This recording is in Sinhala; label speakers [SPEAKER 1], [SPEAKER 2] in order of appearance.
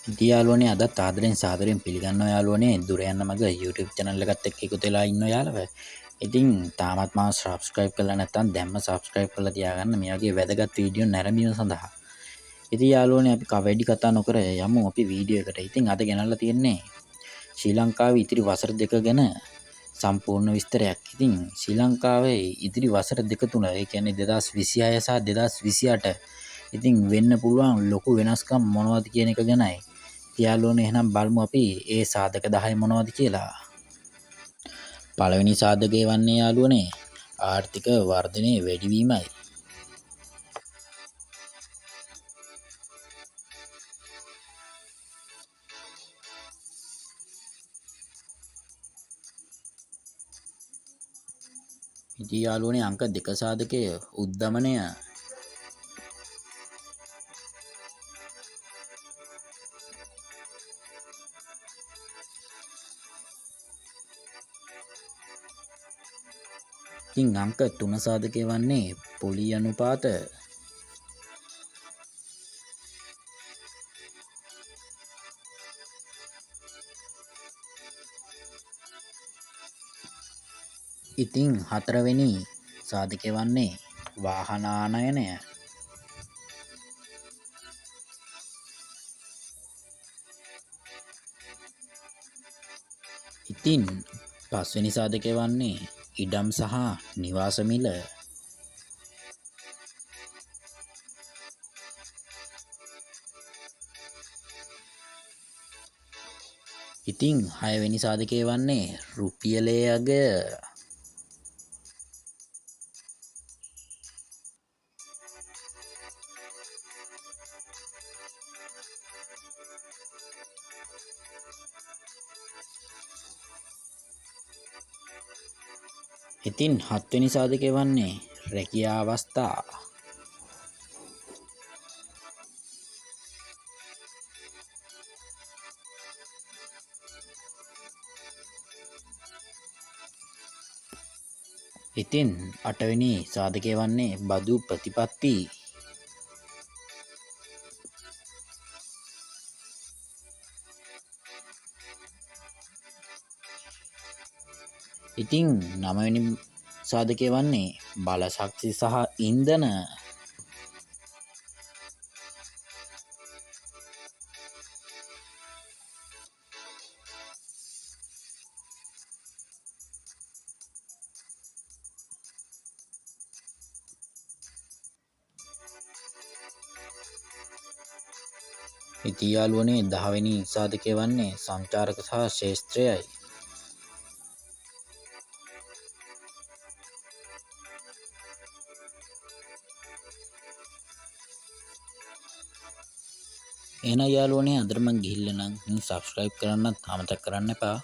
[SPEAKER 1] ඉතින් යාළුවනේ අදත් ආදරෙන් සාදරයෙන් පිළිගන්නවා යාළුවනේ දුර යන්න මග YouTube channel එකත් එක්ක එකතු වෙලා ඉන්න යාළුවෝ. ඉතින් තාමත් මාව subscribe කරලා නැත්නම් දැම්ම subscribe කරලා තියාගන්න මේ වගේ වැදගත් වීඩියෝ නැරඹීම සඳහා. ඉතින් යාළුවනේ අපි වැඩි කතා නොකර යමු අපි වීඩියෝ එකට. ඉතින් අද ගෙනල්ලා තියෙන්නේ ශ්‍රී ලංකාවේ ඉතිරි වසර දෙක ගැන සම්පූර්ණ විස්තරයක්. ඉතින් ශ්‍රී ලංකාවේ ඉදිරි වසර දෙක තුන ඒ කියන්නේ 2026 සහ 2028 ඉතින් වෙන්න පුළුවන් ලොකු වෙනස්කම් මොනවද කියන එක ගැනයි. යාළුවනේ එහෙනම් බලමු අපි ඒ සාධක 10 මොනවද කියලා. පළවෙනි සාධකය වන්නේ යාළුවනේ ආර්ථික වර්ධනය වැඩිවීමයි. ඉතින් යාළුවනේ අංක 2 සාධකය උද්ධමනය. ඉතින් අංක 3 සාධකය වන්නේ පොලි අනුපාත. ඉතින් 4 වෙනි සාධකය වන්නේ වාහන ආනයනය. ඉතින් 5 වෙනි සාධකය වන්නේ ඉඩම් සහ නිවාස මිල. ඉතින් 6 වෙනි සාධකය වන්නේ රුපියලේ අගය. ඉතින් 7 වෙනි සාධකය වන්නේ රැකියා අවස්ථා. ඉතින් 8 වෙනි සාධකය වන්නේ බදු ප්‍රතිපත්ති. ඉතින් 9 වෙනි සාධකය වන්නේ බලශක්ති සහ ඉන්ධන. ඉතින් යාළුවනේ 10 වෙනි සාධකය වන්නේ සංචාරක සහ ශාස්ත්‍රයයි. එහෙනම් යාළුවනේ අදට මං ගිහිල්ලා නම් subscribe කරන්නත් අමතක කරන්න එපා.